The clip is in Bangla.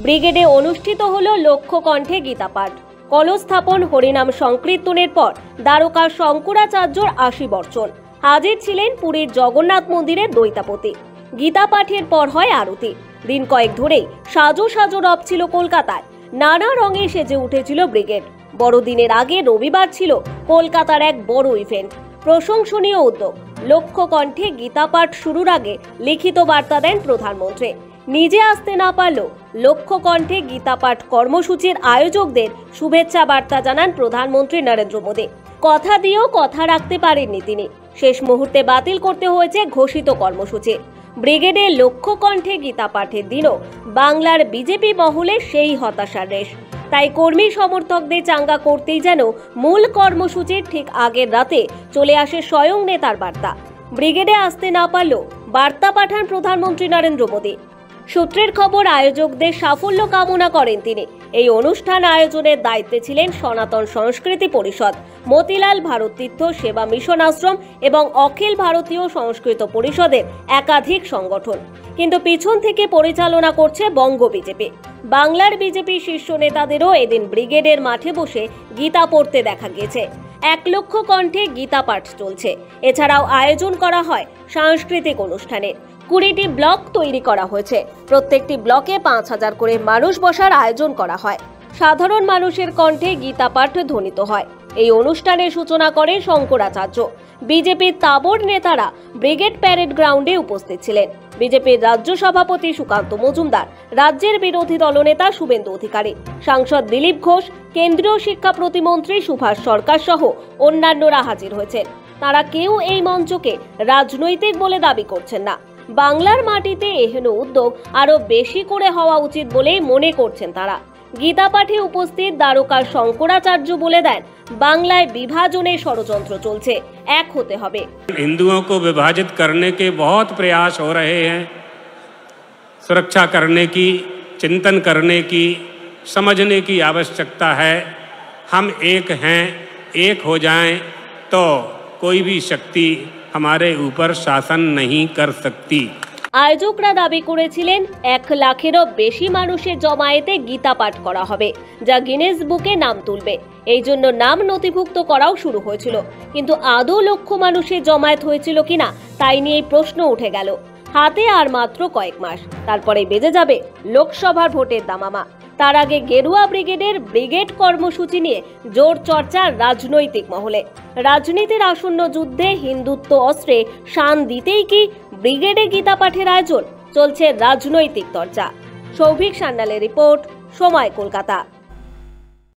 ব্রিগেডে অনুষ্ঠিত হলো লক্ষ্য কণ্ঠে গীতাপাঠ। কলস্থাপন হরিনাম সংকীর্তনের পর দ্বারকা শঙ্করাচার্যর ৮০ বর্ষণ। হাজির ছিলেন পুরীর জগন্নাথ মন্দিরের দৈতাপতি। গীতা পাঠের পর হয় আরতি। দিন কয়েক ধরেই সাজো সাজো রব ছিল কলকাতায়। নানা রঙে সেজে উঠেছিল ব্রিগেড। বড়দিনের আগে রবিবার ছিল কলকাতার এক বড় ইভেন্ট। প্রশংসনীয় উদ্যোগ। লক্ষ্য কণ্ঠে গীতা পাঠ শুরুর আগে লিখিত বার্তা দেন প্রধানমন্ত্রী। নিজে আসতে না পারলেও লক্ষ্য কণ্ঠে গীতা পাঠ কর্মসূচির আয়োজকদের শুভেচ্ছা বার্তা জানান প্রধানমন্ত্রী নরেন্দ্র মোদী। কথা দিয়েও কথা রাখতে পারেননি তিনি। শেষ মুহূর্তে বাতিল করতে হয়েছে ঘোষিত কর্মসূচি। ব্রিগেডে লক্ষ্য কণ্ঠে গীতা পাঠের দিনও বাংলার বিজেপি মহলে সেই হতাশার রেশ। তাই কর্মী সমর্থকদের চাঙ্গা করতেই যেন মূল কর্মসূচির ঠিক আগের রাতে চলে আসে স্বয়ং নেতার বার্তা। ব্রিগেডে আসতে না পারলেও বার্তা পাঠান প্রধানমন্ত্রী নরেন্দ্র মোদী। সূত্রের খবর, আয়োজকদের সাফল্য কামনা করেন তিনি। এই অনুষ্ঠান আয়োজনের দায়িত্বে ছিলেন সনাতন সংস্কৃতি পরিষদ, মতিলাল ভারতীর্থ সেবা মিশন আশ্রম এবং অখিল ভারতীয় সংস্কৃত পরিষদের একাধিক সংগঠন। কিন্তু পিছন থেকে পরিচালনা করছে বঙ্গ বিজেপি। বাংলার বিজেপি শীর্ষ নেতাদেরও এদিন ব্রিগেডের মাঠে বসে গীতা পড়তে দেখা গিয়েছে। ১ লক্ষ কণ্ঠে গীতা পাঠ চলছে। এছাড়াও আয়োজন করা হয় সাংস্কৃতিক অনুষ্ঠানের। ২০টি ব্লক তৈরি করা হয়েছে। প্রত্যেকটি ব্লকে ৫,০০০ করে মানুষ বসার আয়োজন করা হয়। সাধারণ মানুষের কণ্ঠে গীতা পাঠ ধ্বনিত হয়। এই অনুষ্ঠানের সূচনা করেন শঙ্করাচার্য। বিজেপির তাবড় নেতারা ব্রিগেড প্যারেড গ্রাউন্ডে উপস্থিত ছিলেন। বিজেপির রাজ্য সভাপতি সুকান্ত মজুমদার, রাজ্যের বিরোধী দলনেতা শুভেন্দু অধিকারী, সাংসদ দিলীপ ঘোষ, কেন্দ্রীয় শিক্ষা প্রতিমন্ত্রী সুভাষ সরকার সহ অন্যান্যরা হাজির হয়েছেন। তারা কেউ এই মঞ্চকে রাজনৈতিক বলে দাবি করছেন না। বাংলার মাটিতে এহেন উদ্যোগ আরো বেশি করে হওয়া উচিত বলেই মনে করছেন তারা। গীতা পাঠে উপস্থিত দ্বারকার শঙ্করাচার্য বলে দেন, বাংলায় বিভাজনের ষড়যন্ত্র চলছে, এক হতে হবে। हिंदुओं को विभाजित करने के बहुत प्रयास हो रहे हैं। सुरक्षा करने की, चिंतन करने की, समझने की आवश्यकता है। हम एक हैं, एक हो जाएं तो कोई भी शक्ति हमारे ऊपर शासन नहीं कर सकती। আয়োজকরা দাবি করেছিলেন ১ লাখেরও বেশি মানুষের জমায়েতে গীতা পাঠ করা হবে, যা গিনেস বুকে নাম তুলবে। এই জন্য নাম নথিভুক্ত করাও শুরু হয়েছিল। কিন্তু আদৌ লক্ষ মানুষের জমায়েত হয়েছিল কিনা তাই নিয়ে প্রশ্ন উঠে গেল। হাতে আর মাত্র কয়েক মাস, তারপরে বেজে যাবে লোকসভার ভোটের দামামা। তার আগে গেরুয়া ব্রিগেডের ব্রিগেড কর্মসূচি নিয়ে জোর চর্চা রাজনৈতিক মহলে। রাজনীতির আসন্ন যুদ্ধে হিন্দুত্ব অস্ত্রে শান দিতেই কি ব্রিগেডে গীতা পাঠের আয়োজন? চলছে রাজনৈতিক চর্চা। সৌভিক সান্যালের রিপোর্ট, সময়, কলকাতা।